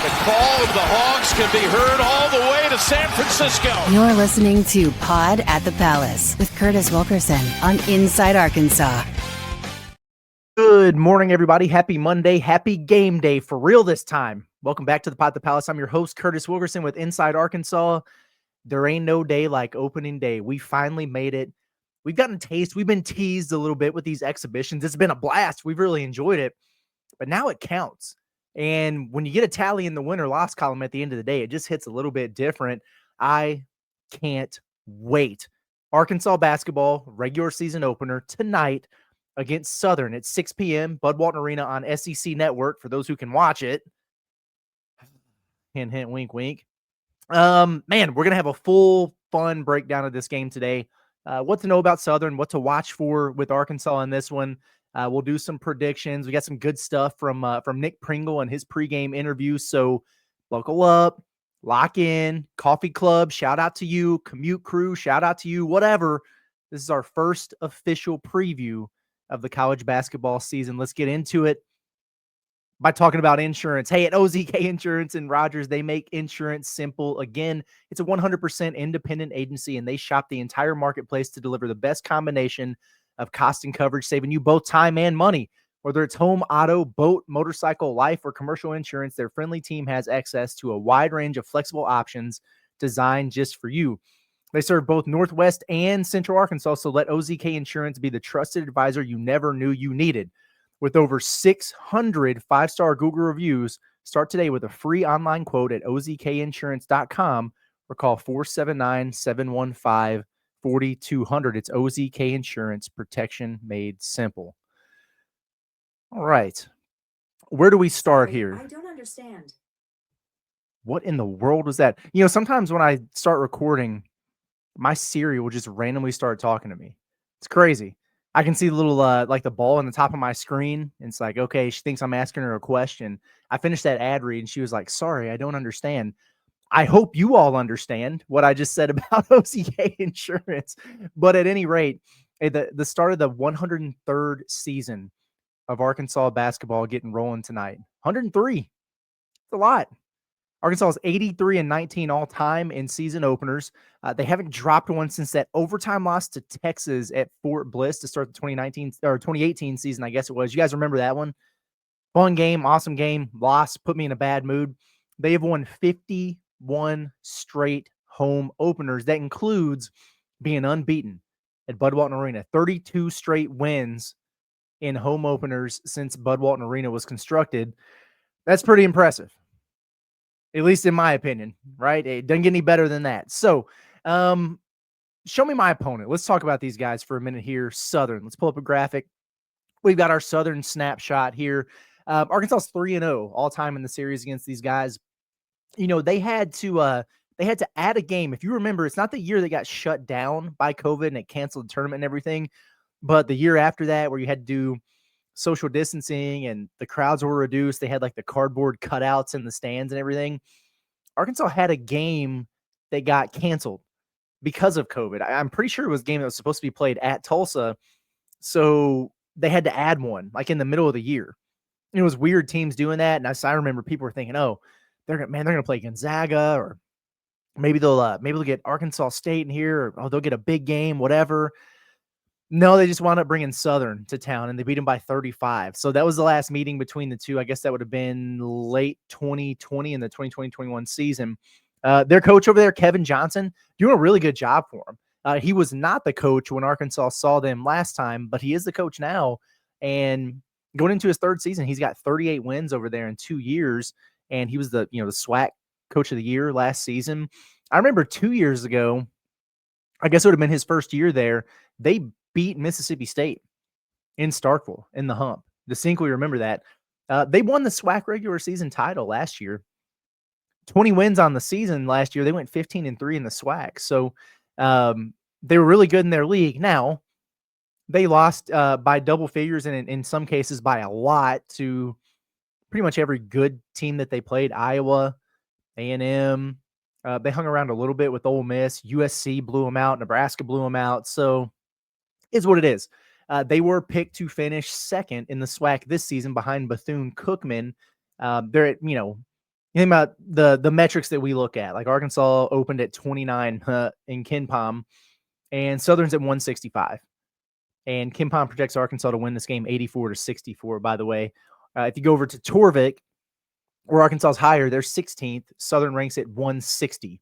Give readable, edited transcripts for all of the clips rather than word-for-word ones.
The call of the Hogs can be heard all the way to San Francisco. You're listening to Pod at the Palace with Curtis Wilkerson on Inside Arkansas. Good morning, everybody. Happy Monday. Happy game day for real this time. Welcome back to the Pod at the Palace. I'm your host, Curtis Wilkerson with Inside Arkansas. There ain't no day like opening day. We finally made it. We've gotten a taste. We've been teased a little bit with these exhibitions. It's been a blast. We've really enjoyed it. But now it counts. And when you get a tally in the win or loss column at the end of the day, it just hits a little bit different. I can't wait. Arkansas basketball regular season opener tonight against Southern at 6 p.m. Bud Walton Arena on SEC Network for those who can watch it. Hint, hint, wink, wink. Man, we're going to have a full, fun breakdown of this game today. What to know about Southern, what to watch for with Arkansas in this one. We'll do some predictions. We got some good stuff from Nick Pringle and his pregame interview. So buckle up, lock in, coffee club. Shout out to you, commute crew. Shout out to you, whatever. This is our first official preview of the college basketball season. Let's get into it by talking about insurance. Hey, at OZK Insurance in Rogers, they make insurance simple. Again, it's a 100% independent agency, and they shop the entire marketplace to deliver the best combination of cost and coverage, saving you both time and money. Whether it's home, auto, boat, motorcycle, life, or commercial insurance, their friendly team has access to a wide range of flexible options designed just for you. They serve both Northwest and Central Arkansas, so let OZK Insurance be the trusted advisor you never knew you needed. With over 600 five-star Google reviews, start today with a free online quote at ozkinsurance.com or call 479-715-4200. It's OZK Insurance, protection made simple. All right. Where do we start here? I don't understand. What in the world was that? You know, sometimes when I start recording, my Siri will just randomly start talking to me. It's crazy. I can see the little, like the ball on the top of my screen. And it's like, okay, she thinks I'm asking her a question. I finished that ad read and she was like, sorry, I don't understand. I hope you all understand what I just said about OZK Insurance. But at any rate, the start of the 103rd season of Arkansas basketball getting rolling tonight. 103. It's a lot. Arkansas is 83-19 all time in season openers. They haven't dropped one since that overtime loss to Texas at Fort Bliss to start the 2018 season, I guess it was. You guys remember that one? Fun game, awesome game. Loss put me in a bad mood. They have won 51 straight home openers. That includes being unbeaten at Bud Walton Arena. 32 straight wins in home openers since Bud Walton Arena was constructed. That's pretty impressive. At least in my opinion, right? It doesn't get any better than that. So, show me my opponent. Let's talk about these guys for a minute here. Southern. Let's pull up a graphic. We've got our Southern snapshot here. Arkansas is 3-0 all time in the series against these guys. You know, they had to add a game. If you remember, it's not the year they got shut down by COVID and it canceled the tournament and everything, but the year after that where you had to do social distancing and the crowds were reduced. They had like the cardboard cutouts in the stands and everything. Arkansas had a game that got canceled because of COVID. I'm pretty sure it was a game that was supposed to be played at Tulsa. So they had to add one like in the middle of the year. It was weird teams doing that. And I remember people were thinking, oh, they're going to play Gonzaga, or maybe they'll get Arkansas State in here, or they'll get a big game, whatever. No, they just wound up bringing Southern to town, and they beat them by 35. So that was the last meeting between the two. I guess that would have been late 2020 in the 2020-21 season. Their coach over there, Kevin Johnson, doing a really good job for him. He was not the coach when Arkansas saw them last time, but he is the coach now. And going into his third season, he's got 38 wins over there in 2 years, and he was the SWAC coach of the year last season. I remember 2 years ago, I guess it would have been his first year there, they beat Mississippi State in Starkville in the hump. Distinctly remember that. They won the SWAC regular season title last year. 20 wins on the season last year. They went 15-3 in the SWAC. So they were really good in their league. Now, they lost by double figures and in some cases by a lot to pretty much every good team that they played. Iowa, A&M. They hung around a little bit with Ole Miss. USC blew them out. Nebraska blew them out. So it's what it is. They were picked to finish second in the SWAC this season behind Bethune-Cookman. They're at, You think about the metrics that we look at, like Arkansas opened at 29 in KenPom, and Southern's at 165. And KenPom projects Arkansas to win this game 84-64, by the way. If you go over to Torvik, where Arkansas is higher, they're 16th. Southern ranks at 160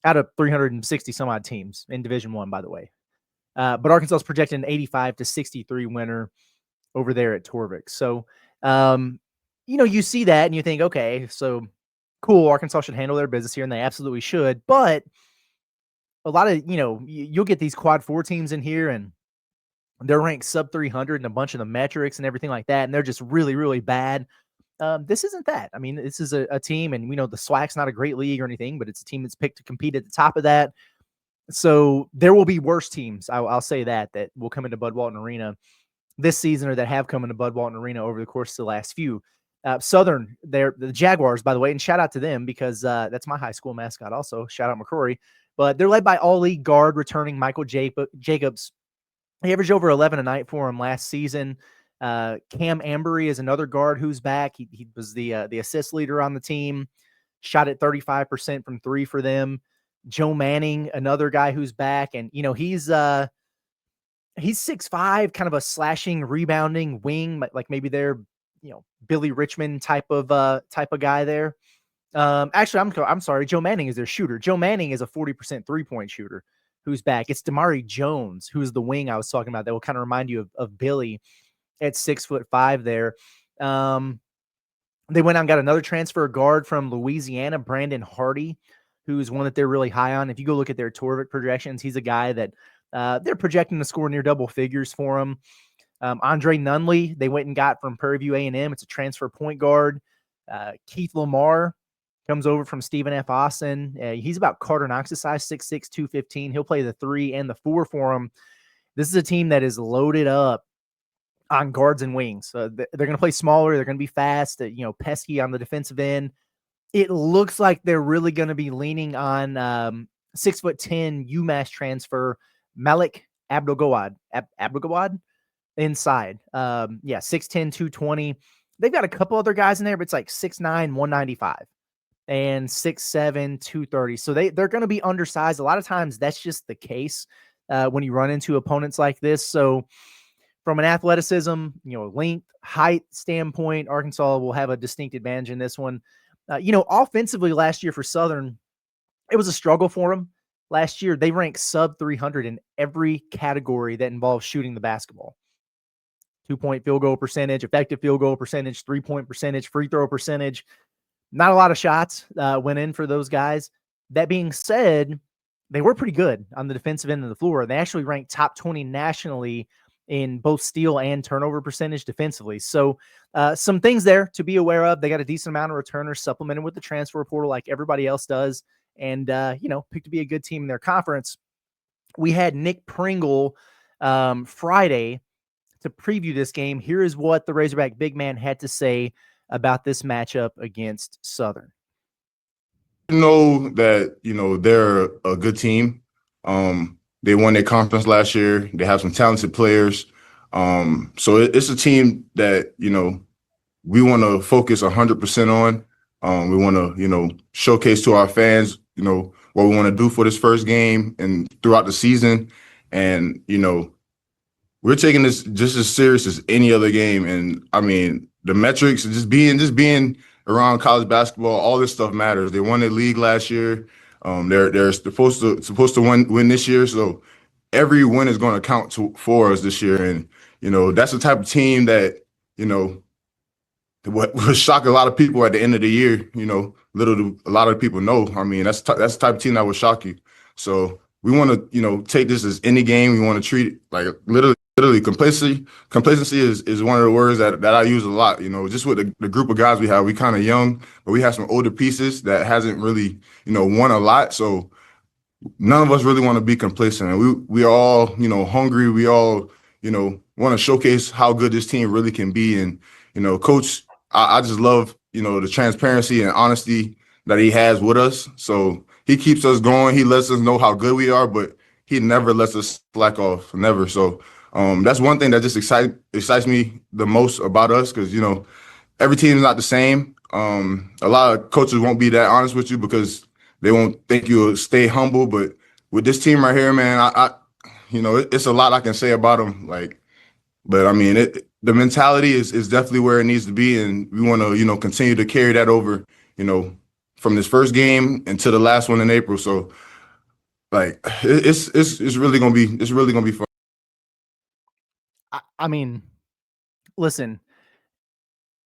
out of 360 some odd teams in Division I, by the way. But Arkansas is projected an 85-63 winner over there at Torvik. So, you see that and you think, okay, so cool, Arkansas should handle their business here, and they absolutely should. But a lot of, you'll get these quad 4 teams in here, and they're ranked sub 300 and a bunch of the metrics and everything like that, and they're just really, really bad. This isn't that. I mean, this is a team, and we know the SWAC's not a great league or anything, but it's a team that's picked to compete at the top of that. So there will be worse teams, I'll say that will come into Bud Walton Arena this season, or that have come into Bud Walton Arena over the course of the last few. Southern, they're the Jaguars, by the way, and shout out to them because that's my high school mascot also. Shout out McCrory. But they're led by all-league guard returning Michael Jacobs. He averaged over 11 a night for him last season. Cam Ambery is another guard who's back. He was the assist leader on the team. Shot at 35% from 3 for them. Joe Manning, another guy who's back, and he's 6'5", kind of a slashing, rebounding wing, like maybe they're Billy Richmond type of guy there. Actually, I'm sorry. Joe Manning is their shooter. Joe Manning is a 40% 3-point shooter who's back. It's Damari Jones, who's the wing I was talking about that will kind of remind you of Billy at 6'5" there. They went out and got another transfer guard from Louisiana, Brandon Hardy, who's one that they're really high on. If you go look at their Torvik projections, he's a guy that they're projecting to score near double figures for him. Andre Nunley, they went and got from Prairie View A&M. It's a transfer point guard. Keith Lamar comes over from Stephen F. Austin. He's about Carter Knox's size, 6'6", 215. He'll play the 3 and the 4 for him. This is a team that is loaded up on guards and wings. They're going to play smaller. They're going to be fast, pesky on the defensive end. It looks like they're really going to be leaning on 6'10" UMass transfer Malik Abdelgawad inside. 6'10", 220. They've got a couple other guys in there, but it's like 6'9", 195 and 6'7", 230. So they're going to be undersized. A lot of times that's just the case when you run into opponents like this. So from an athleticism, length, height standpoint, Arkansas will have a distinct advantage in this one. Offensively last year for Southern, it was a struggle for them. Last year, they ranked sub 300 in every category that involves shooting the basketball. 2-point field goal percentage, effective field goal percentage, 3-point percentage, free throw percentage. Not a lot of shots went in for those guys. That being said, they were pretty good on the defensive end of the floor. They actually ranked top 20 nationally in both steal and turnover percentage defensively. So some things there to be aware of. They got a decent amount of returners supplemented with the transfer portal like everybody else does. And, picked to be a good team in their conference. We had Nick Pringle Friday to preview this game. Here is what the Razorback big man had to say about this matchup against Southern. That, they're a good team. They won their conference last year. They have some talented players. So it's a team that, we want to focus 100% on. We want to, showcase to our fans, what we want to do for this first game and throughout the season. And, we're taking this just as serious as any other game. And I mean, the metrics, just being around college basketball, all this stuff matters. They won the league last year. They're supposed to win this year. So every win is going to count for us this year. And, that's the type of team that, what will shock a lot of people at the end of the year, little do a lot of people know. I mean, that's the type of team that will shock you. So we want to, take this as any game. We want to treat it like literally complacency. Complacency is one of the words that I use a lot, just with the group of guys we have. We kind of young, but we have some older pieces that hasn't really, won a lot. So none of us really want to be complacent. And we are all, hungry. We all, want to showcase how good this team really can be. And, Coach, I just love, the transparency and honesty that he has with us. So he keeps us going. He lets us know how good we are, but he never lets us slack off, never. So that's one thing that just excites me the most about us because, every team is not the same. A lot of coaches won't be that honest with you because they won't think you'll stay humble. But with this team right here, man, it's a lot I can say about them. But I mean, the mentality is definitely where it needs to be, and we want to, continue to carry that over, from this first game into the last one in April. So, it's really gonna be fun. I mean, listen,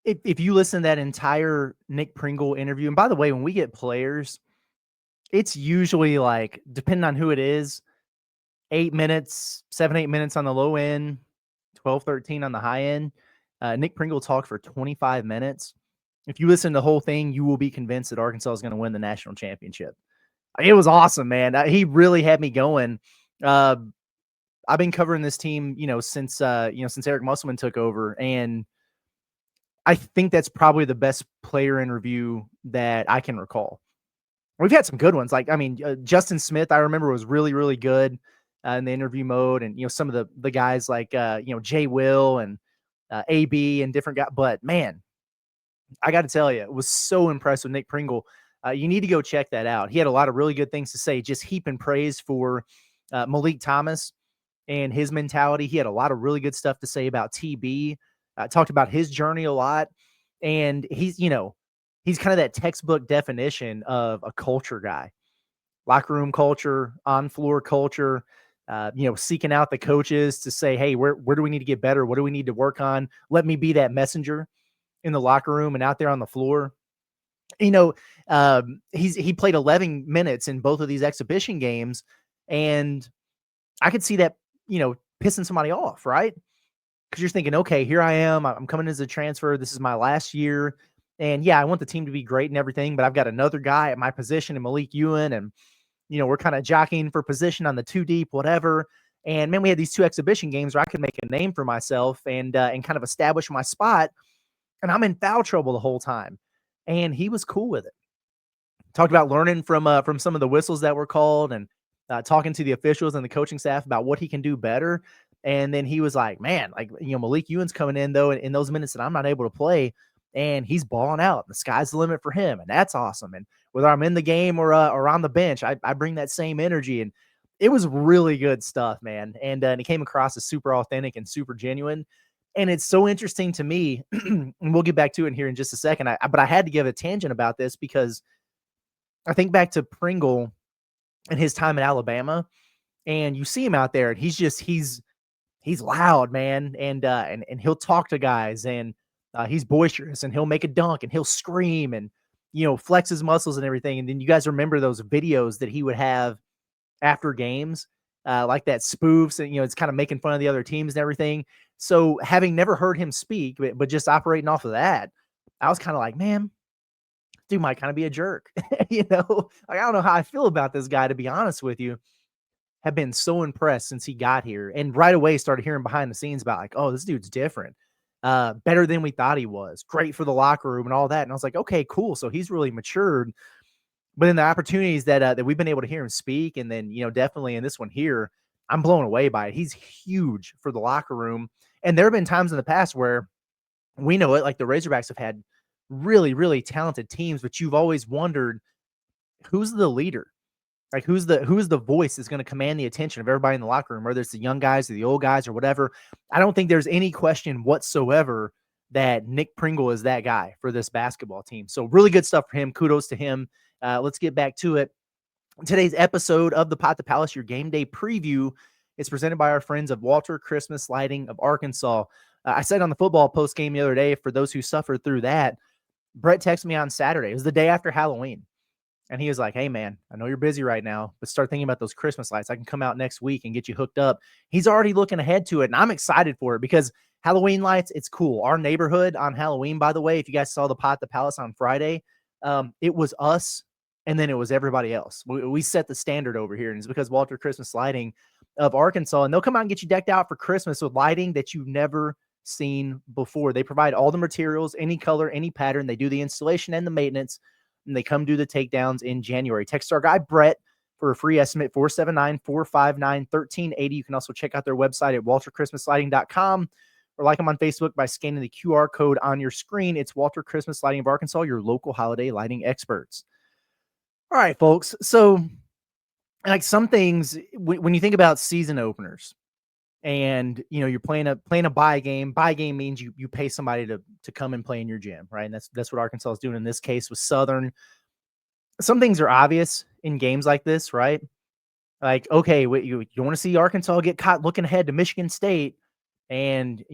if you listen to that entire Nick Pringle interview, and by the way, when we get players, it's usually like, depending on who it is, 8 minutes, 7-8 minutes on the low end, 12-13 on the high end. Nick Pringle talked for 25 minutes. If you listen to the whole thing, you will be convinced that Arkansas is going to win the national championship. It was awesome, man. He really had me going. I've been covering this team, since Eric Musselman took over, and I think that's probably the best player interview that I can recall. We've had some good ones. Justin Smith, I remember, was really, really good in the interview mode. And, some of the guys like, Jay Will and AB and different guys. But, man, I got to tell you, it was so impressed with Nick Pringle. You need to go check that out. He had a lot of really good things to say, just heaping praise for Malik Thomas and his mentality. He had a lot of really good stuff to say about TB. Talked about his journey a lot. And he's kind of that textbook definition of a culture guy. Locker room culture, on-floor culture, seeking out the coaches to say, hey, where do we need to get better? What do we need to work on? Let me be that messenger in the locker room and out there on the floor. He played 11 minutes in both of these exhibition games, and I could see that, pissing somebody off, right? Because you're thinking, okay, here I am. I'm coming as a transfer. This is my last year. And yeah, I want the team to be great and everything, but I've got another guy at my position in Malik Ewan, and we're kind of jockeying for position on the 2 deep, whatever. And man, we had these 2 exhibition games where I could make a name for myself and kind of establish my spot. And I'm in foul trouble the whole time. And he was cool with it. Talked about learning from some of the whistles that were called, and talking to the officials and the coaching staff about what he can do better. And then he was like, man, Malik Ewan's coming in though in those minutes that I'm not able to play, and he's balling out. The sky's the limit for him, and that's awesome. And whether I'm in the game or on the bench, I bring that same energy. And it was really good stuff, man. And it came across as super authentic and super genuine. And it's so interesting to me, and we'll get back to it here in just a second. But I had to give a tangent about this because I think back to Pringle and his time at Alabama, and you see him out there, and he's loud, man, and he'll talk to guys, and he's boisterous, and he'll make a dunk, and he'll scream, and flex his muscles and everything. And then you guys remember those videos that he would have after games, like that spoofs, and it's kind of making fun of the other teams and everything. So having never heard him speak, but just operating off of that, I was kind of like, man, dude might kind of be a jerk. I don't know how I feel about this guy, to be honest with you. Have been so impressed since he got here, and right away started hearing behind the scenes about like, oh, this dude's different, better than we thought he was, great for the locker room and all that. And I was like, okay, cool. So he's really matured. But then the opportunities that we've been able to hear him speak, and then definitely in this one here, I'm blown away by it. He's huge for the locker room, and there have been times in the past where we know it, like the Razorbacks have had really, really talented teams, but you've always wondered who's the leader. Like who's the voice that's going to command the attention of everybody in the locker room, whether it's the young guys or the old guys or whatever. I don't think there's any question whatsoever that Nick Pringle is that guy for this basketball team. So really good stuff for him. Kudos to him. Let's get back to it. Today's episode of the Pot to Palace, your game day preview, is presented by our friends of Walter Christmas Lighting of Arkansas. I said on the football post game the other day, for those who suffered through that, Brett texted me on Saturday. It was the day after Halloween. And he was like, hey, man, I know you're busy right now, but start thinking about those Christmas lights. I can come out next week and get you hooked up. He's already looking ahead to it, and I'm excited for it because Halloween lights, it's cool. Our neighborhood on Halloween, by the way, if you guys saw the Pot the Palace on Friday, it was us, and then it was everybody else. We set the standard over here, and it's because Walter Christmas Lighting of Arkansas, and they'll come out and get you decked out for Christmas with lighting that you've never seen before. They provide all the materials, any color, any pattern. They do the installation and the maintenance, and they come do the takedowns in January. Text our guy Brett for a free estimate, 479-459-1380. You can also check out their website at walterchristmaslighting.com, or like them on Facebook by scanning the QR code on your screen. It's Walter Christmas Lighting of Arkansas, your local holiday lighting experts. All right, folks. So, like some things, when you think about season openers, and you're playing a buy game. Buy game means you pay somebody to come and play in your gym, right? And that's what Arkansas is doing in this case with Southern. Some things are obvious in games like this, right? Like, okay, you want to see Arkansas get caught looking ahead to Michigan State, and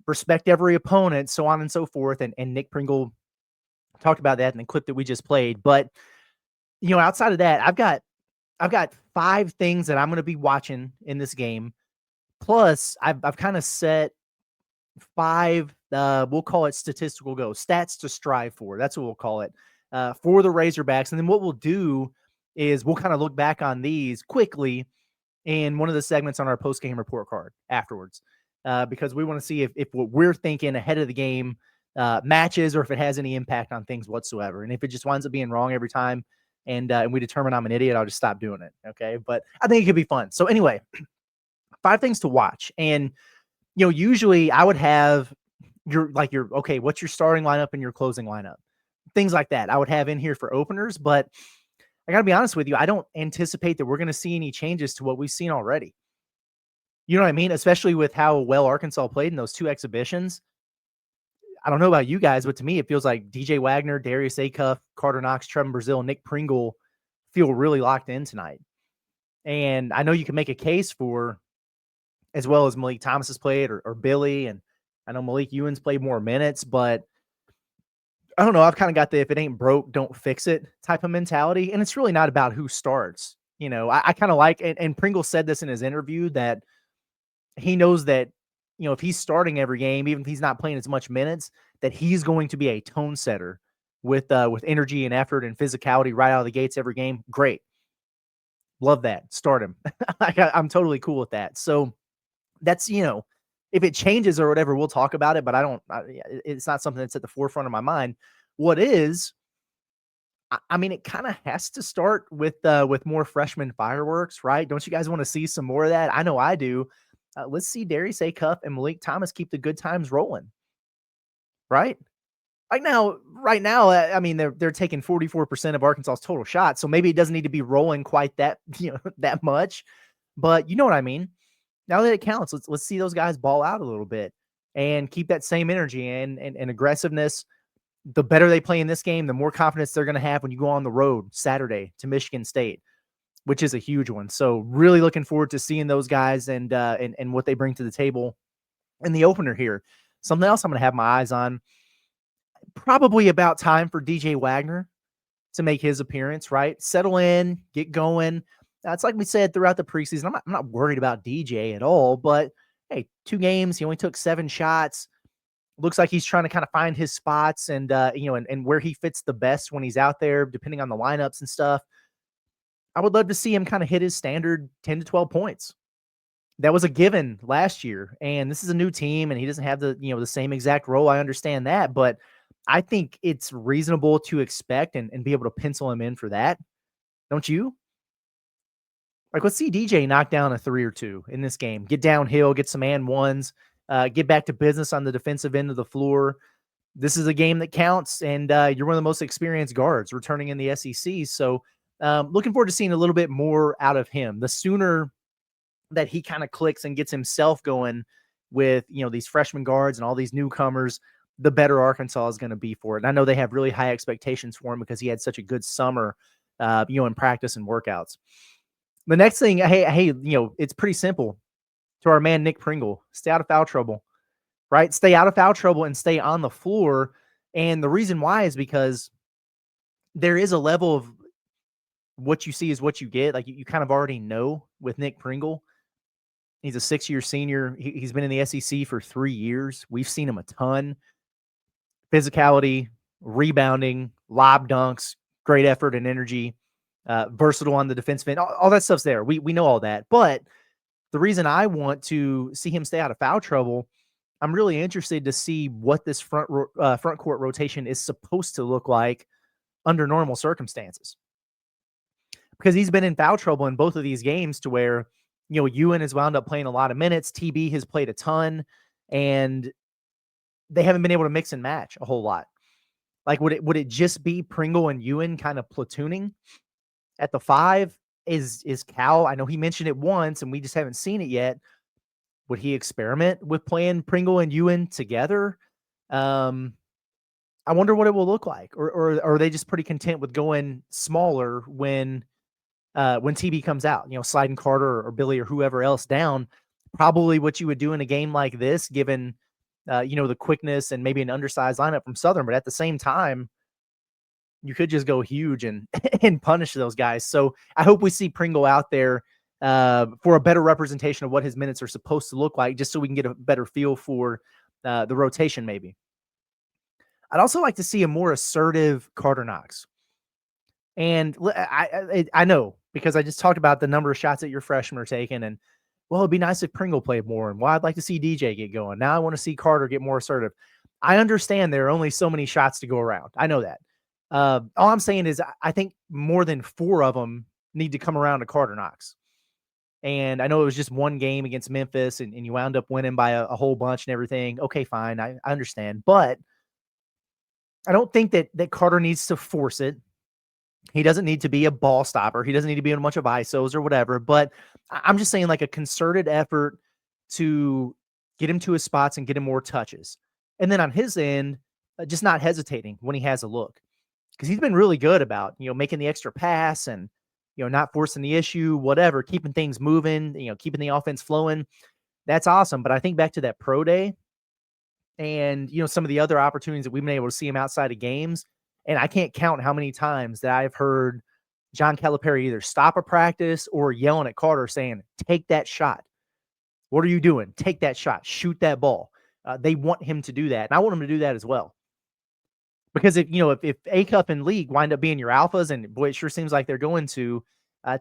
respect every opponent, so on and so forth. And Nick Pringle talked about that in the clip that we just played. But outside of that, I've got 5 things that I'm going to be watching in this game. Plus, I've kind of set 5, we'll call it statistical goals, stats to strive for. That's what we'll call it, for the Razorbacks. And then what we'll do is we'll kind of look back on these quickly in one of the segments on our post-game report card afterwards, because we want to see if what we're thinking ahead of the game matches, or if it has any impact on things whatsoever. And if it just winds up being wrong every time and we determine I'm an idiot, I'll just stop doing it. Okay. But I think it could be fun. So anyway, 5 things to watch. And, usually I would have okay, what's your starting lineup and your closing lineup? Things like that I would have in here for openers. But I got to be honest with you, I don't anticipate that we're going to see any changes to what we've seen already. You know what I mean? Especially with how well Arkansas played in those 2 exhibitions. I don't know about you guys, but to me, it feels like DJ Wagner, Darius Acuff, Carter Knox, Trevin Brazile, Nick Pringle feel really locked in tonight. And I know you can make a case for, as well as Malik Thomas has played, or Billy, and I know Malik Ewan's played more minutes, but I don't know. I've kind of got the if it ain't broke, don't fix it type of mentality. And it's really not about who starts. I kind of like, and Pringle said this in his interview, that he knows that, if he's starting every game, even if he's not playing as much minutes, that he's going to be a tone setter with energy and effort and physicality right out of the gates every game. Great. Love that. Start him. I'm totally cool with that. So that's, if it changes or whatever, we'll talk about it, but it's not something that's at the forefront of my mind. What is, I mean, it kind of has to start with more freshman fireworks, right? Don't you guys want to see some more of that? I know I do. Let's see Darius Acuff and Malik Thomas keep the good times rolling, right? Right now, I mean, they're taking 44% of Arkansas's total shots, so maybe it doesn't need to be rolling quite that that much, but you know what I mean. Now that it counts, let's see those guys ball out a little bit and keep that same energy and aggressiveness. The better they play in this game, the more confidence they're going to have when you go on the road Saturday to Michigan State, which is a huge one. So really looking forward to seeing those guys and what they bring to the table in the opener here. Something else I'm going to have my eyes on. Probably about time for DJ Wagner to make his appearance, right? Settle in, get going. It's like we said throughout the preseason. I'm not worried about DJ at all, but hey, 2 games, he only took 7 shots. Looks like he's trying to kind of find his spots and where he fits the best when he's out there, depending on the lineups and stuff. I would love to see him kind of hit his standard 10 to 12 points. That was a given last year, and this is a new team, and he doesn't have the same exact role. I understand that, but I think it's reasonable to expect and be able to pencil him in for that. Don't you? Like, let's see DJ knock down a 3 or 2 in this game. Get downhill, get some and ones, get back to business on the defensive end of the floor. This is a game that counts, and you're one of the most experienced guards returning in the SEC. So looking forward to seeing a little bit more out of him. The sooner that he kind of clicks and gets himself going with, these freshman guards and all these newcomers, the better Arkansas is going to be for it. And I know they have really high expectations for him because he had such a good summer, in practice and workouts. The next thing, hey, it's pretty simple to our man, Nick Pringle. Stay out of foul trouble, right? Stay out of foul trouble and stay on the floor. And the reason why is because there is a level of what you see is what you get. Like you kind of already know with Nick Pringle. He's a 6-year senior. He's been in the SEC for 3 years. We've seen him a ton. Physicality, rebounding, lob dunks, great effort and energy. Versatile on the defensive end. All that stuff's there. We know all that. But the reason I want to see him stay out of foul trouble, I'm really interested to see what this front court rotation is supposed to look like under normal circumstances. Because he's been in foul trouble in both of these games to where, Ewan has wound up playing a lot of minutes. TB has played a ton. And they haven't been able to mix and match a whole lot. Like, would it just be Pringle and Ewan kind of platooning at the 5? Is Cal? I know he mentioned it once, and we just haven't seen it yet. Would he experiment with playing Pringle and Ewan together? I wonder what it will look like, or are they just pretty content with going smaller when TB comes out? Sliding Carter or Billy or whoever else down. Probably what you would do in a game like this, given the quickness and maybe an undersized lineup from Southern. But at the same time, you could just go huge and and punish those guys. So I hope we see Pringle out there for a better representation of what his minutes are supposed to look like, just so we can get a better feel for the rotation maybe. I'd also like to see a more assertive Carter Knox. And I know, because I just talked about the number of shots that your freshmen are taking, and, well, it'd be nice if Pringle played more, and, well, I'd like to see DJ get going. Now I want to see Carter get more assertive. I understand there are only so many shots to go around. I know that. All I'm saying is I think more than 4 of them need to come around to Carter Knox. And I know it was just one game against Memphis, and you wound up winning by a whole bunch and everything. Okay, fine. I understand. But I don't think that Carter needs to force it. He doesn't need to be a ball stopper. He doesn't need to be in a bunch of ISOs or whatever. But I'm just saying, like, a concerted effort to get him to his spots and get him more touches. And then on his end, just not hesitating when he has a look. Because he's been really good about, making the extra pass and, not forcing the issue, whatever, keeping things moving, keeping the offense flowing. That's awesome. But I think back to that pro day and, some of the other opportunities that we've been able to see him outside of games. And I can't count how many times that I've heard John Calipari either stop a practice or yelling at Carter saying, take that shot. What are you doing? Take that shot. Shoot that ball. They want him to do that. And I want him to do that as well. Because if A-Cup and League wind up being your alphas, and boy, it sure seems like they're going to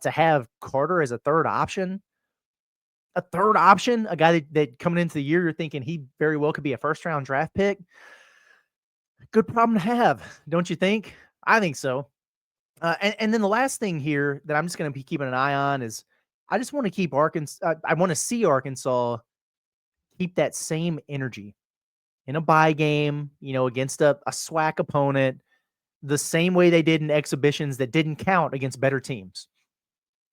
have Carter as a third option, a guy that coming into the year, you're thinking he very well could be a first-round draft pick. Good problem to have, don't you think? I think so. And then the last thing here that I'm just going to be keeping an eye on is I just want to keep Arkansas. I want to see Arkansas keep that same energy in a bye game, against a SWAC opponent, the same way they did in exhibitions that didn't count against better teams.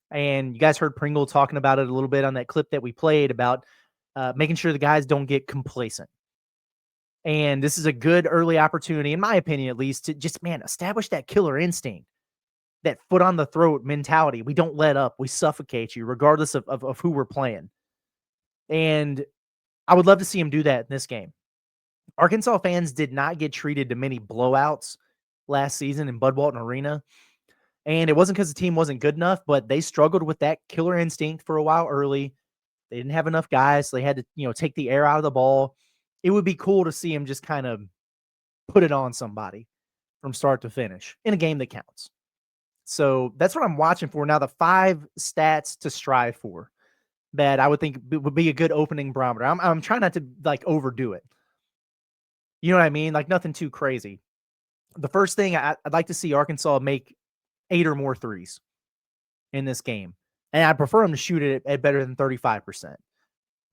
And you guys heard Pringle talking about it a little bit on that clip that we played about making sure the guys don't get complacent. And this is a good early opportunity, in my opinion, at least, to just, establish that killer instinct, that foot on the throat mentality. We don't let up. We suffocate you, regardless of who we're playing. And I would love to see him do that in this game. Arkansas fans did not get treated to many blowouts last season in Bud Walton Arena. And it wasn't because the team wasn't good enough, but they struggled with that killer instinct for a while early. They didn't have enough guys, so they had to, take the air out of the ball. It would be cool to see him just kind of put it on somebody from start to finish in a game that counts. So that's what I'm watching for. Now, the 5 stats to strive for that I would think would be a good opening barometer. I'm trying not to overdo it. You know what I mean? Like, nothing too crazy. The first thing, I'd like to see Arkansas make 8 or more threes in this game. And I prefer them to shoot it at better than 35%.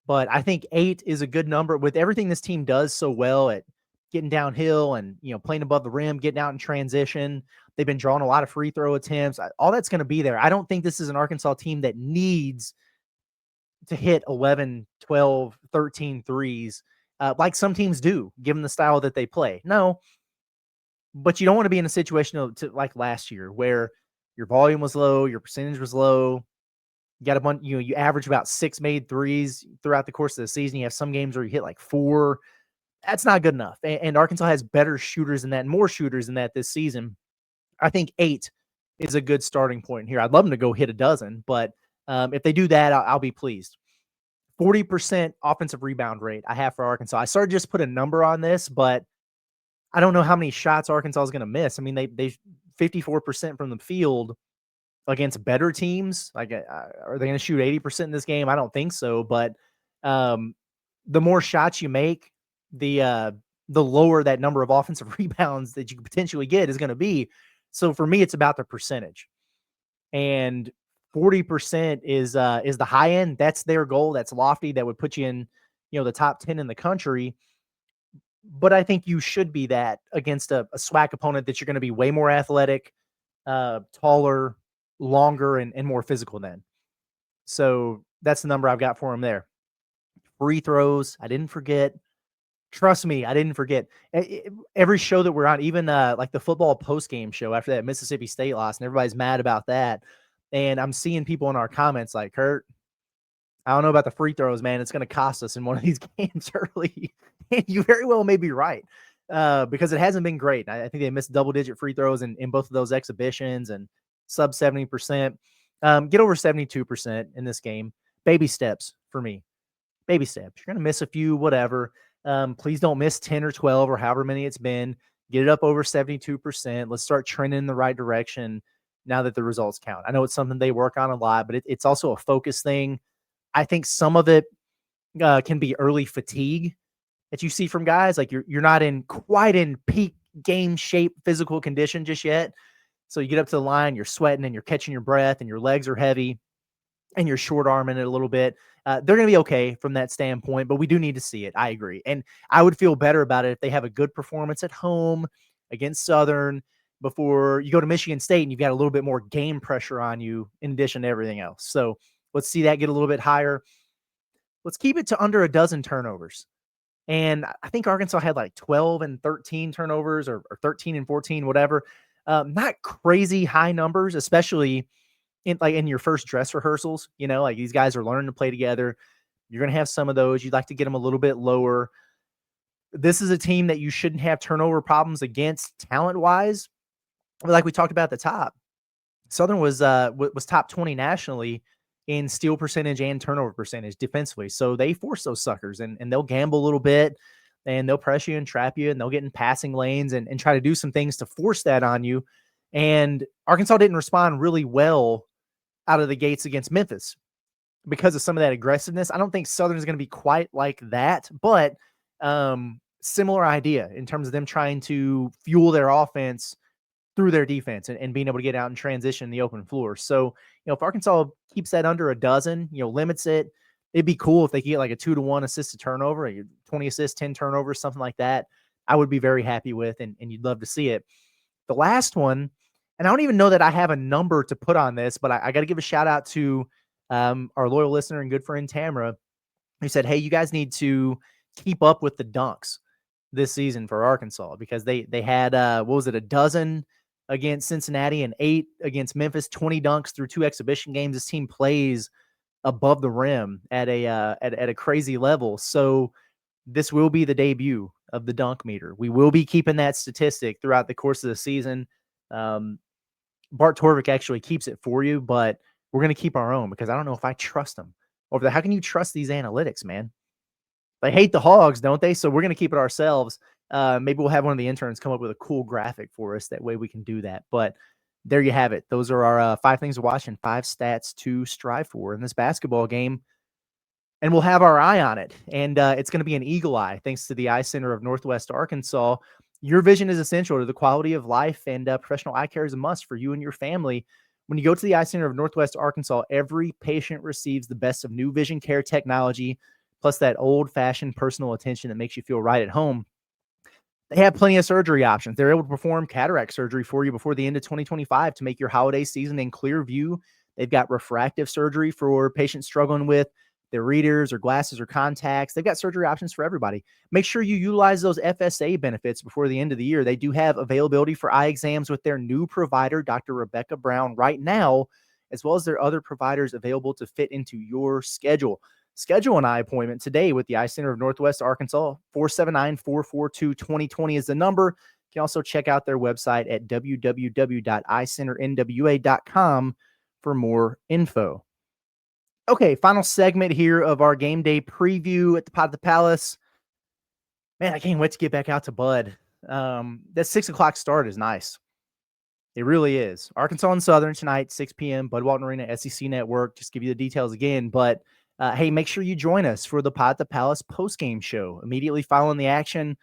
But I think 8 is a good number with everything this team does so well at getting downhill and, playing above the rim, getting out in transition. They've been drawing a lot of free throw attempts. All that's going to be there. I don't think this is an Arkansas team that needs to hit 11, 12, 13 threes like some teams do, given the style that they play. No, but you don't want to be in a situation like last year where your volume was low, your percentage was low. You got a bunch, you average about 6 made threes throughout the course of the season. You have some games where you hit like 4. That's not good enough. And Arkansas has better shooters than that, and more shooters than that this season. I think 8 is a good starting point here. I'd love them to go hit a dozen, but if they do that, I'll be pleased. 40% offensive rebound rate I have for Arkansas. I started just put a number on this, but I don't know how many shots Arkansas is going to miss. I mean, they 54% from the field against better teams. Like, are they going to shoot 80% in this game? I don't think so. But the more shots you make, the lower that number of offensive rebounds that you could potentially get is going to be. So for me, it's about the percentage. And 40% is the high end. That's their goal. That's lofty. That would put you in, the top 10 in the country. but I think you should be that against a SWAC opponent that you're going to be way more athletic, taller, longer, and more physical than. So that's the number I've got for him there. Free throws, I didn't forget. Trust me, I didn't forget. Every show that we're on, even like the football post-game show after that Mississippi State loss, and everybody's mad about that. And I'm seeing people in our comments like, Kurt, I don't know about the free throws, man. It's going to cost us in one of these games early. And you very well may be right, because it hasn't been great. I think they missed double-digit free throws in both of those exhibitions and sub 70%. Get over 72% in this game. Baby steps for me. Baby steps. You're going to miss a few, whatever. Please don't miss 10 or 12 or however many it's been. Get it up over 72%. Let's start trending in the right direction now that the results count. I know it's something they work on a lot, but it's also a focus thing. I think some of it can be early fatigue that you see from guys. Like you're not quite in peak game shape, physical condition just yet. So you get up to the line, you're sweating and you're catching your breath and your legs are heavy and you're short arming it a little bit. They're going to be okay from that standpoint, but we do need to see it. I agree. And I would feel better about it if they have a good performance at home against Southern before you go to Michigan State and you've got a little bit more game pressure on you in addition to everything else. So let's see that get a little bit higher. Let's keep it to under a dozen turnovers. And I think Arkansas had like 12 and 13 turnovers or 13 and 14, whatever. Not crazy high numbers, especially in your first dress rehearsals. Like these guys are learning to play together. You're going to have some of those. You'd like to get them a little bit lower. This is a team that you shouldn't have turnover problems against talent-wise. But like we talked about at the top, Southern was top 20 nationally in steal percentage and turnover percentage defensively. So they force those suckers and they'll gamble a little bit and they'll press you and trap you and they'll get in passing lanes and try to do some things to force that on you. And Arkansas didn't respond really well out of the gates against Memphis because of some of that aggressiveness. I don't think Southern is going to be quite like that, but similar idea in terms of them trying to fuel their offense through their defense and being able to get out and transition in the open floor. So, if Arkansas keeps that under a dozen, limits it, it'd be cool if they could get like a 2-to-1 assist to turnover, 20 assists, 10 turnovers, something like that. I would be very happy with, and you'd love to see it. The last one, and I don't even know that I have a number to put on this, but I got to give a shout out to our loyal listener and good friend Tamara, who said, hey, you guys need to keep up with the dunks this season for Arkansas, because they had, a dozen against Cincinnati and 8 against Memphis, 20 dunks through 2 exhibition games. This team plays above the rim at a crazy level. So this will be the debut of the dunk meter. We will be keeping that statistic throughout the course of the season. Bart Torvik actually keeps it for you, but we're going to keep our own because I don't know if I trust them over there. How can you trust these analytics, man? They hate the Hogs, don't they? So we're going to keep it ourselves. Maybe we'll have one of the interns come up with a cool graphic for us. That way we can do that. But there you have it. Those are our 5 things to watch and 5 stats to strive for in this basketball game. And we'll have our eye on it. And it's going to be an eagle eye, thanks to the Eye Center of Northwest Arkansas. Your vision is essential to the quality of life, and professional eye care is a must for you and your family. When you go to the Eye Center of Northwest Arkansas, every patient receives the best of new vision care technology, plus that old-fashioned personal attention that makes you feel right at home. They have plenty of surgery options. They're able to perform cataract surgery for you before the end of 2025 to make your holiday season in clear view. They've got refractive surgery for patients struggling with their readers or glasses or contacts. They've got surgery options for everybody. Make sure you utilize those FSA benefits before the end of the year. They do have availability for eye exams with their new provider, Dr. Rebecca Brown, right now, as well as their other providers available to fit into your schedule. Schedule an eye appointment today with the Eye Center of Northwest Arkansas. 479-442-2020 is the number. You can also check out their website at www.eyecenternwa.com for more info. Okay, final segment here of our game day preview at the Pod at the Palace. Man, I can't wait to get back out to Bud. That 6 o'clock start is nice. It really is. Arkansas and Southern tonight, 6 p.m., Bud Walton Arena, SEC Network. Just give you the details again, but hey, make sure you join us for the Pod at the Palace postgame show immediately following the action.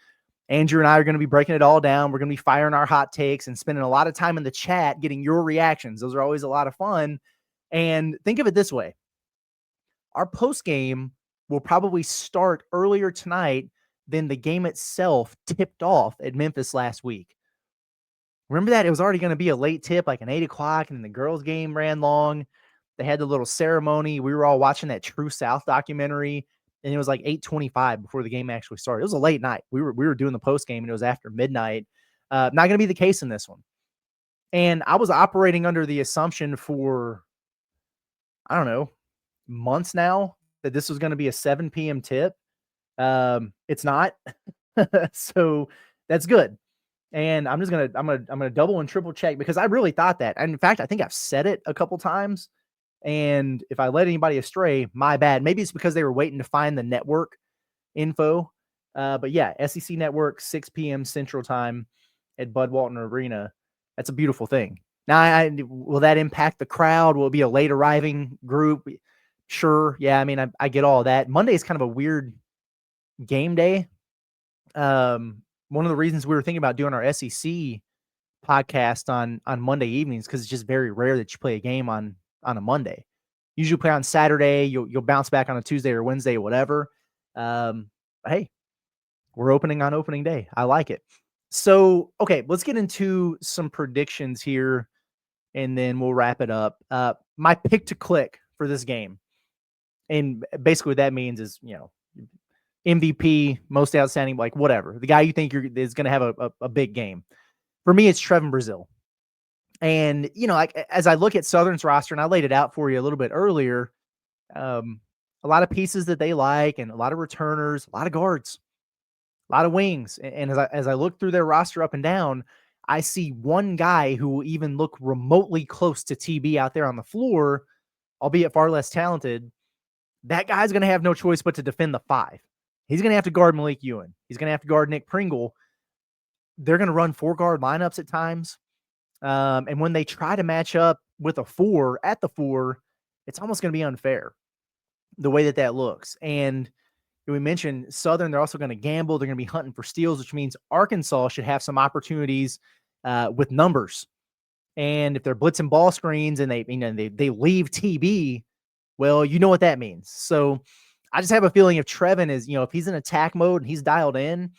Andrew and I are going to be breaking it all down. We're going to be firing our hot takes and spending a lot of time in the chat getting your reactions. Those are always a lot of fun. And think of it this way. Our postgame will probably start earlier tonight then the game itself tipped off at Memphis last week. Remember that? It was already going to be a late tip, like an 8 o'clock, and then the girls' game ran long. They had the little ceremony. We were all watching that True South documentary, and it was like 8:25 before the game actually started. It was a late night. We were doing the post game, and it was after midnight. Not going to be the case in this one. And I was operating under the assumption for, I don't know, months now that this was going to be a 7 p.m. tip. It's not. So that's good. And I'm gonna double and triple check because I really thought that. And in fact, I think I've said it a couple times. And if I let anybody astray, my bad. Maybe it's because they were waiting to find the network info. But yeah, SEC Network, 6 p.m. Central Time at Bud Walton Arena. That's a beautiful thing. Now, will that impact the crowd? Will it be a late arriving group? Sure. Yeah, I mean, I get all that. Monday is kind of a weird game day. One of the reasons we were thinking about doing our SEC podcast on Monday evenings, because it's just very rare that you play a game on a Monday. Usually play on Saturday. You'll bounce back on a Tuesday or Wednesday or whatever. Hey, we're opening on opening day. I like it. So, okay, let's get into some predictions here, and then we'll wrap it up. My pick to click for this game, and basically what that means is, MVP, most outstanding, like whatever. The guy you think is going to have a big game. For me, it's Trevin Brazile. And, as I look at Southern's roster, and I laid it out for you a little bit earlier, a lot of pieces that they like, and a lot of returners, a lot of guards, a lot of wings. And as I look through their roster up and down, I see one guy who will even look remotely close to TB out there on the floor, albeit far less talented. That guy's going to have no choice but to defend the 5. He's going to have to guard Malik Ewan. He's going to have to guard Nick Pringle. They're going to run 4-guard lineups at times. And when they try to match up with a 4 at the 4, it's almost going to be unfair the way that looks. And we mentioned Southern, they're also going to gamble. They're going to be hunting for steals, which means Arkansas should have some opportunities with numbers. And if they're blitzing ball screens and they leave TB, well, you know what that means. So I just have a feeling if Trevin is, if he's in attack mode and he's dialed in,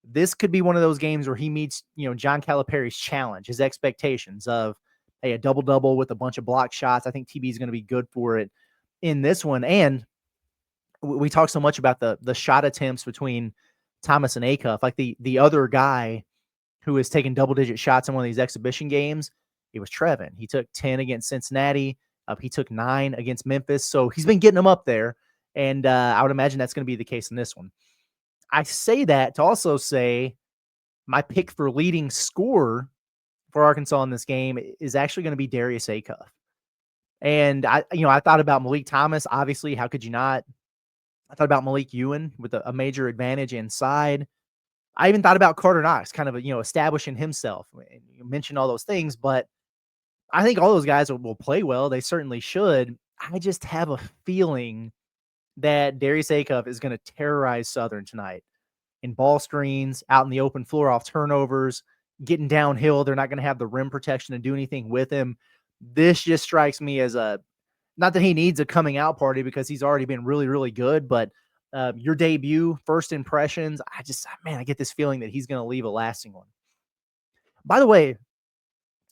this could be one of those games where he meets, John Calipari's challenge, his expectations of, hey, a double-double with a bunch of block shots. I think TB is going to be good for it in this one. And we talk so much about the shot attempts between Thomas and Acuff. Like the other guy who has taken double-digit shots in one of these exhibition games, it was Trevin. He took 10 against Cincinnati. He took 9 against Memphis. So he's been getting them up there. And I would imagine that's going to be the case in this one. I say that to also say my pick for leading scorer for Arkansas in this game is actually going to be Darius Acuff. And I thought about Malik Thomas. Obviously, how could you not? I thought about Malik Ewan with a major advantage inside. I even thought about Carter Knox, kind of establishing himself. You mentioned all those things, but I think all those guys will play well. They certainly should. I just have a feeling that Darius Acuff is going to terrorize Southern tonight in ball screens, out in the open floor off turnovers, getting downhill. They're not going to have the rim protection to do anything with him. This just strikes me as not that he needs a coming out party because he's already been really, really good, but your debut, first impressions, I get this feeling that he's going to leave a lasting one. By the way,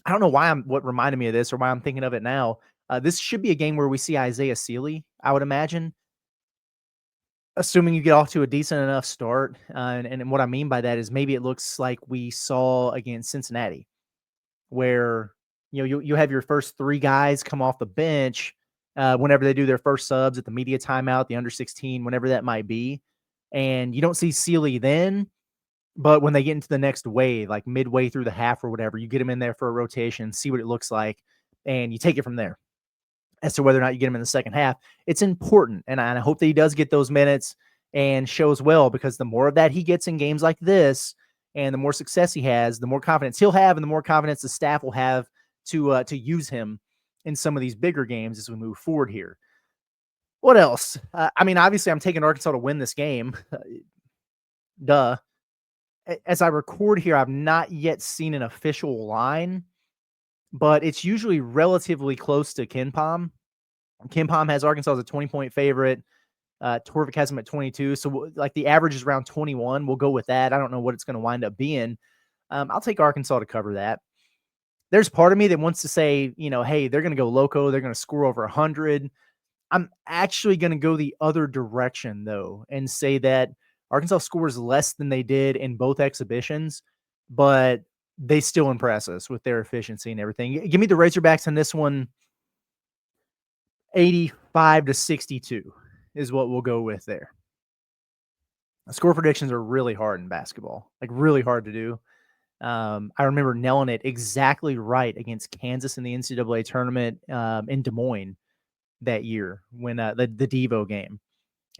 I don't know what reminded me of this or why I'm thinking of it now. This should be a game where we see Isaiah Sealy, I would imagine, assuming you get off to a decent enough start. And what I mean by that is maybe it looks like we saw against Cincinnati, where you have your first 3 guys come off the bench whenever they do their first subs at the media timeout, the under 16, whenever that might be. And you don't see Sealy then, but when they get into the next wave, like midway through the half or whatever, you get him in there for a rotation, see what it looks like, and you take it from there as to whether or not you get him in the second half. It's important, and I hope that he does get those minutes and shows well, because the more of that he gets in games like this and the more success he has, the more confidence he'll have and the more confidence the staff will have to use him in some of these bigger games as we move forward here. What else? Obviously I'm taking Arkansas to win this game. Duh. As I record here, I've not yet seen an official line, but it's usually relatively close to KenPom. KenPom has Arkansas as a 20-point favorite. Torvik has them at 22. So like the average is around 21. We'll go with that. I don't know what it's going to wind up being. I'll take Arkansas to cover that. There's part of me that wants to say, hey, they're going to go loco. They're going to score over 100. I'm actually going to go the other direction, though, and say that Arkansas scores less than they did in both exhibitions, but they still impress us with their efficiency and everything. Give me the Razorbacks in this one. 85-62 is what we'll go with there. Score predictions are really hard in basketball, like really hard to do. I remember nailing it exactly right against Kansas in the NCAA tournament in Des Moines that year when the Devo game.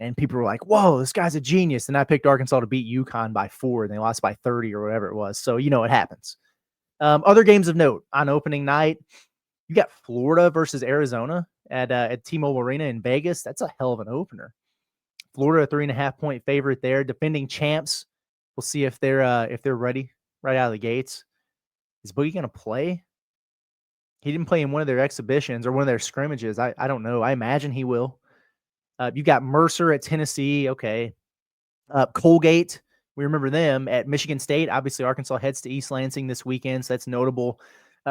And people were like, whoa, this guy's a genius. And I picked Arkansas to beat UConn by 4, and they lost by 30 or whatever it was. So, it happens. Other games of note on opening night, you got Florida versus Arizona at T-Mobile Arena in Vegas. That's a hell of an opener. Florida, a 3.5-point favorite there. Defending champs. We'll see if they're ready right out of the gates. Is Boogie going to play? He didn't play in one of their exhibitions or one of their scrimmages. I don't know. I imagine he will. You got Mercer at Tennessee. Okay. Colgate, we remember them at Michigan State. Obviously, Arkansas heads to East Lansing this weekend, so that's notable.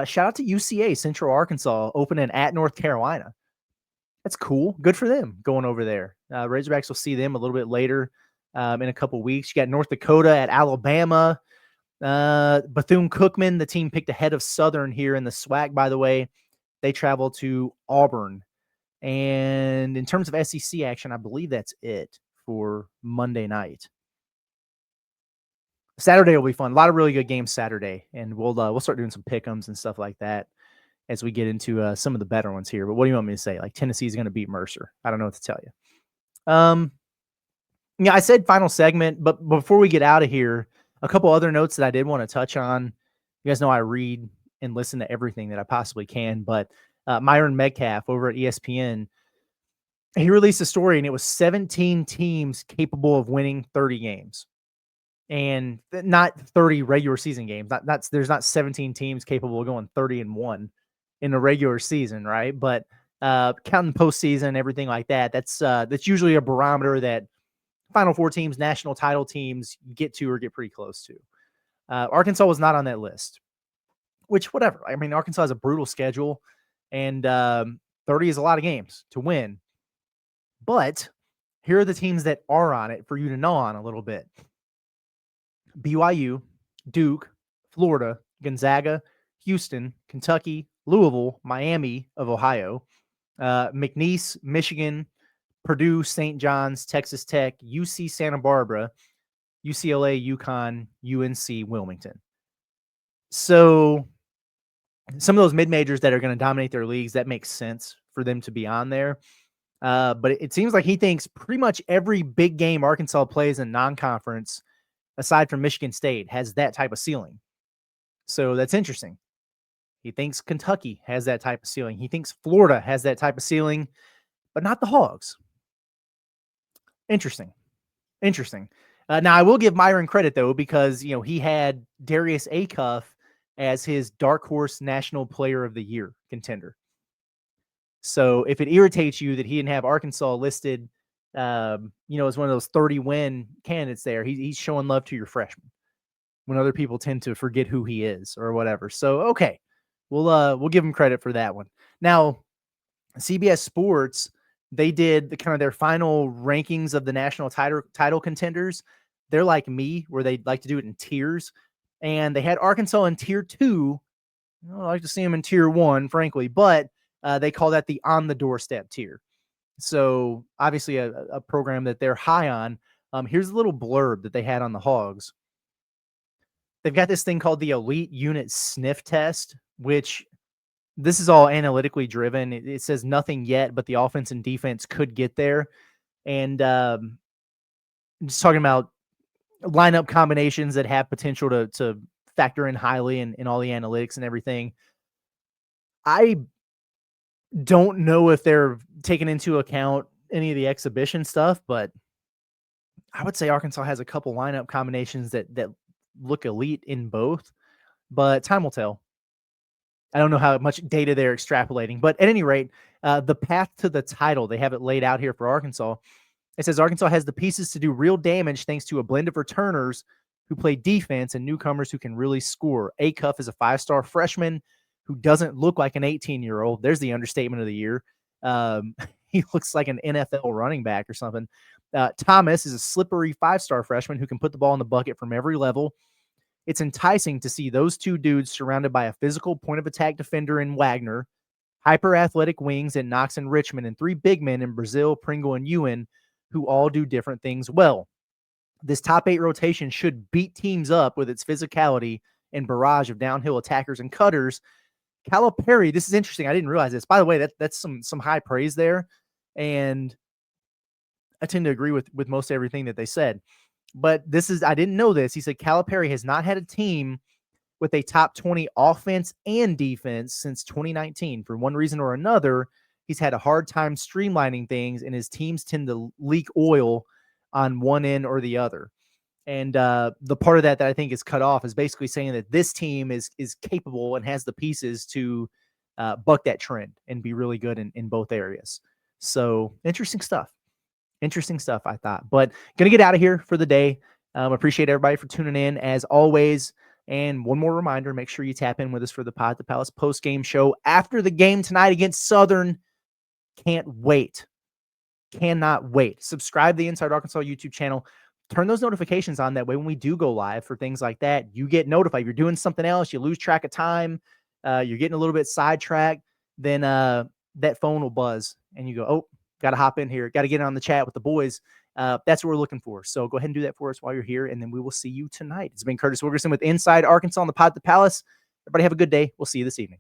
Shout out to UCA, Central Arkansas, opening at North Carolina. That's cool. Good for them going over there. Razorbacks will see them a little bit later in a couple weeks. You got North Dakota at Alabama. Bethune-Cookman, the team picked ahead of Southern here in the SWAC, by the way. They travel to Auburn. And in terms of SEC action, I believe that's it for Monday night. Saturday will be fun. A lot of really good games Saturday, and we'll start doing some pick'ems and stuff like that as we get into some of the better ones here. But what do you want me to say? Like Tennessee's going to beat Mercer. I don't know what to tell you. I said final segment, but before we get out of here, a couple other notes that I did want to touch on. You guys know I read and listen to everything that I possibly can, but Myron Metcalf over at ESPN, he released a story, and it was 17 teams capable of winning 30 games. And not 30 regular season games. There's not 17 teams capable of going 30-1 in a regular season, right? But counting postseason, everything like that, that's usually a barometer that Final Four teams, national title teams get to or get pretty close to. Arkansas was not on that list, which whatever. I mean, Arkansas has a brutal schedule, and 30 is a lot of games to win. But here are the teams that are on it for you to know on a little bit. BYU, Duke, Florida, Gonzaga, Houston, Kentucky, Louisville, Miami of Ohio, McNeese, Michigan, Purdue, St. John's, Texas Tech, UC Santa Barbara, UCLA, UConn, UNC, Wilmington. So some of those mid-majors that are going to dominate their leagues, that makes sense for them to be on there. But it seems like he thinks pretty much every big game Arkansas plays in non-conference, aside from Michigan State, has that type of ceiling. So that's interesting. He thinks Kentucky has that type of ceiling. He thinks Florida has that type of ceiling, but not the Hogs. Interesting. Now, I will give Myron credit, though, because he had Darius Acuff as his dark horse national player of the year contender. So if it irritates you that he didn't have Arkansas listed as one of those 30-win candidates there, he's showing love to your freshman when other people tend to forget who he is or whatever. So, okay, we'll give him credit for that one. Now, CBS Sports, they did their final rankings of the national title contenders. They're like me, where they like to do it in tiers, and they had Arkansas in tier 2. I like to see them in tier 1, frankly, but they call that the on the doorstep tier. So obviously a program that they're high on. Here's a little blurb that they had on the Hogs. They've got this thing called the Elite Unit Sniff Test, which this is all analytically driven. It says nothing yet, but the offense and defense could get there. And just talking about lineup combinations that have potential to factor in highly in all the analytics and everything. I don't know if they're taking into account any of the exhibition stuff, but I would say Arkansas has a couple lineup combinations that look elite in both, but time will tell. I don't know how much data they're extrapolating, but at any rate, the path to the title, they have it laid out here for Arkansas. It says Arkansas has the pieces to do real damage thanks to a blend of returners who play defense and newcomers who can really score. Acuff is a 5-star freshman who doesn't look like an 18-year-old. There's the understatement of the year. He looks like an NFL running back or something. Thomas is a slippery 5-star freshman who can put the ball in the bucket from every level. It's enticing to see those two dudes surrounded by a physical point-of-attack defender in Wagner, hyper-athletic wings in Knox and Richmond, and 3 big men in Brazil, Pringle, and Ewan, who all do different things well. This top 8 rotation should beat teams up with its physicality and barrage of downhill attackers and cutters. Calipari, this is interesting. I didn't realize this. By the way, that's some high praise there. And I tend to agree with most everything that they said. But I didn't know this. He said Calipari has not had a team with a top 20 offense and defense since 2019. For one reason or another, he's had a hard time streamlining things, and his teams tend to leak oil on one end or the other. And the part of that I think is cut off is basically saying that this team is capable and has the pieces to buck that trend and be really good in both areas. So interesting stuff. Interesting stuff, I thought. But going to get out of here for the day. Appreciate everybody for tuning in as always. And one more reminder, make sure you tap in with us for the Pod at the Palace post-game show after the game tonight against Southern. Can't wait. Cannot wait. Subscribe to the Inside Arkansas YouTube channel. Turn those notifications on. That way when we do go live for things like that, you get notified. If you're doing something else, you lose track of time, you're getting a little bit sidetracked, then that phone will buzz and you go, oh, got to hop in here. Got to get on the chat with the boys. That's what we're looking for. So go ahead and do that for us while you're here, and then we will see you tonight. It's been Curtis Wilkerson with Inside Arkansas on the Pod at the Palace. Everybody have a good day. We'll see you this evening.